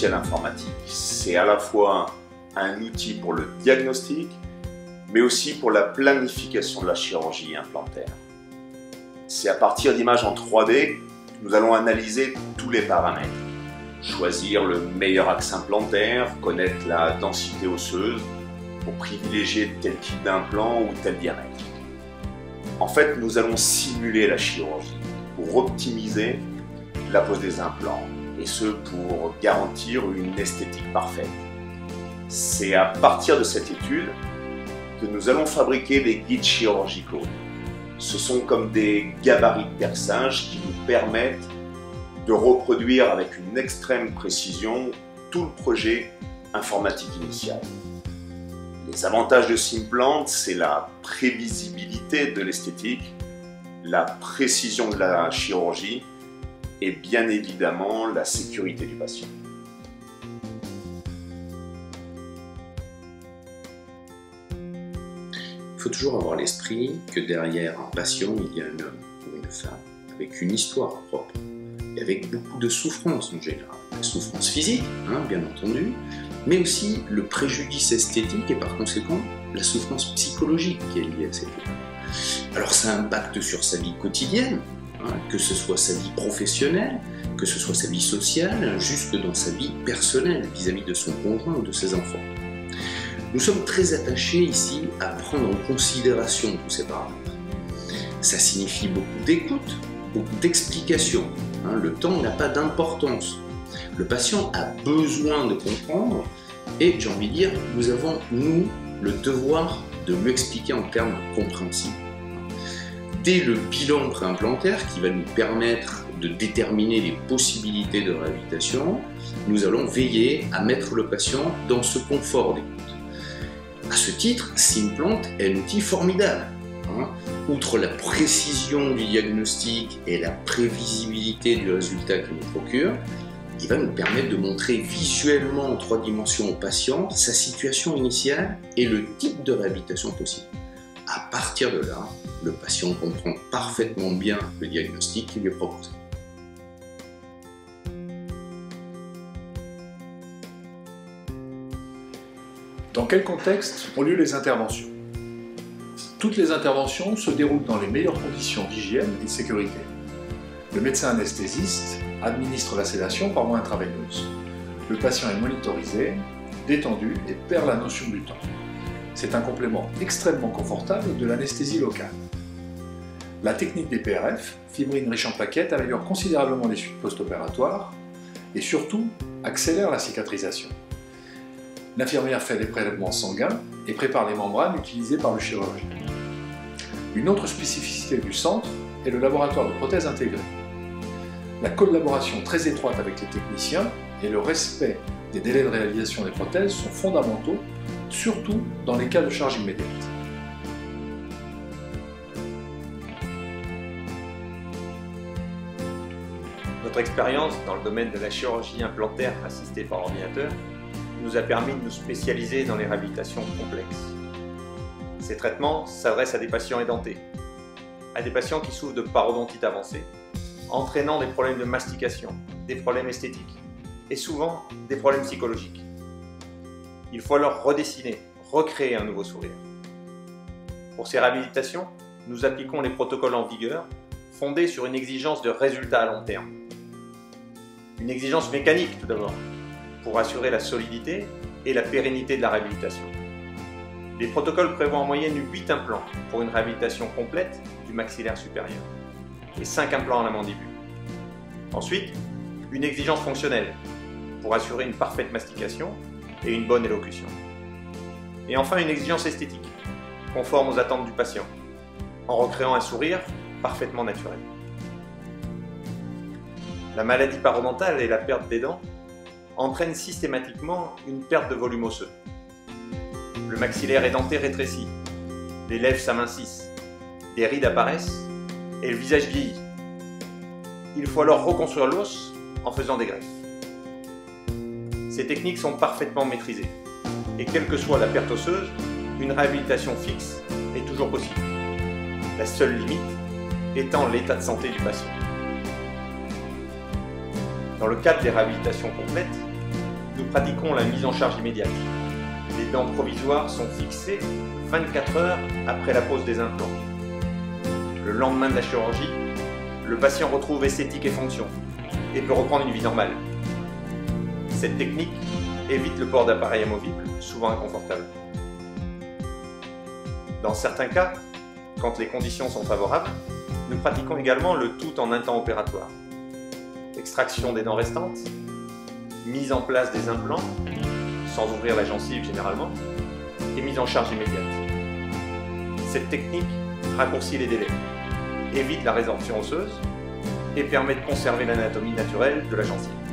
logiciel informatique. C'est à la fois un outil pour le diagnostic, mais aussi pour la planification de la chirurgie implantaire. C'est à partir d'images en 3D que nous allons analyser tous les paramètres. Choisir le meilleur axe implantaire, connaître la densité osseuse pour privilégier tel type d'implant ou tel diamètre. En fait, nous allons simuler la chirurgie pour optimiser la pose des implants, et ce pour garantir une esthétique parfaite. C'est à partir de cette étude que nous allons fabriquer des guides chirurgicaux. Ce sont comme des gabarits de perçage qui nous permettent de reproduire avec une extrême précision tout le projet informatique initial. Les avantages de Simplant, c'est la prévisibilité de l'esthétique, la précision de la chirurgie et bien évidemment la sécurité du patient. Il faut toujours avoir à l'esprit que derrière un patient, il y a un homme ou une femme avec une histoire propre et avec beaucoup de souffrance en général. La souffrance physique, bien entendu, mais aussi le préjudice esthétique et par conséquent la souffrance psychologique qui est liée à cette étape. Alors ça impacte sur sa vie quotidienne, que ce soit sa vie professionnelle, que ce soit sa vie sociale, jusque dans sa vie personnelle vis-à-vis de son conjoint ou de ses enfants. Nous sommes très attachés ici à prendre en considération tous ces paramètres. Ça signifie beaucoup d'écoute, beaucoup d'explication. Le temps n'a pas d'importance. Le patient a besoin de comprendre et j'ai envie de dire, nous avons, nous, le devoir de lui expliquer en termes compréhensibles. Dès le bilan préimplantaire qui va nous permettre de déterminer les possibilités de réhabilitation, nous allons veiller à mettre le patient dans ce confort d'écoute. À ce titre, Simplant est un outil formidable. Outre la précision du diagnostic et la prévisibilité du résultat qu'il nous procure, il va nous permettre de montrer visuellement en 3 dimensions au patient sa situation initiale et le type de réhabilitation possible. À partir de là, le patient comprend parfaitement bien le diagnostic qui lui est proposé. Dans quel contexte ont lieu les interventions? Toutes les interventions se déroulent dans les meilleures conditions d'hygiène et de sécurité. Le médecin anesthésiste administre la sédation par voie intraveineuse. Le patient est monitorisé, détendu et perd la notion du temps. C'est un complément extrêmement confortable de l'anesthésie locale. La technique des PRF, fibrine riche en plaquettes, améliore considérablement les suites post-opératoires et surtout accélère la cicatrisation. L'infirmière fait les prélèvements sanguins et prépare les membranes utilisées par le chirurgien. Une autre spécificité du centre est le laboratoire de prothèses intégrées. La collaboration très étroite avec les techniciens et le respect des délais de réalisation des prothèses sont fondamentaux, surtout dans les cas de charge immédiate. Notre expérience dans le domaine de la chirurgie implantaire assistée par ordinateur nous a permis de nous spécialiser dans les réhabilitations complexes. Ces traitements s'adressent à des patients édentés, à des patients qui souffrent de parodontite avancée, entraînant des problèmes de mastication, des problèmes esthétiques et souvent des problèmes psychologiques. Il faut alors redessiner, recréer un nouveau sourire. Pour ces réhabilitations, nous appliquons les protocoles en vigueur fondés sur une exigence de résultat à long terme. Une exigence mécanique tout d'abord, pour assurer la solidité et la pérennité de la réhabilitation. Les protocoles prévoient en moyenne 8 implants pour une réhabilitation complète du maxillaire supérieur et 5 implants à la mandibule. Ensuite, une exigence fonctionnelle pour assurer une parfaite mastication et une bonne élocution. Et enfin, une exigence esthétique, conforme aux attentes du patient, en recréant un sourire parfaitement naturel. La maladie parodontale et la perte des dents entraînent systématiquement une perte de volume osseux. Le maxillaire édenté rétrécit, les lèvres s'amincissent, des rides apparaissent et le visage vieillit. Il faut alors reconstruire l'os en faisant des greffes. Ces techniques sont parfaitement maîtrisées et quelle que soit la perte osseuse, une réhabilitation fixe est toujours possible. La seule limite étant l'état de santé du patient. Dans le cadre des réhabilitations complètes, nous pratiquons la mise en charge immédiate. Les dents provisoires sont fixées 24 heures après la pose des implants. Le lendemain de la chirurgie, le patient retrouve esthétique et fonction et peut reprendre une vie normale. Cette technique évite le port d'appareils amovibles, souvent inconfortables. Dans certains cas, quand les conditions sont favorables, nous pratiquons également le tout en un temps opératoire. Extraction des dents restantes, mise en place des implants, sans ouvrir la gencive généralement, et mise en charge immédiate. Cette technique raccourcit les délais, évite la résorption osseuse et permet de conserver l'anatomie naturelle de la gencive.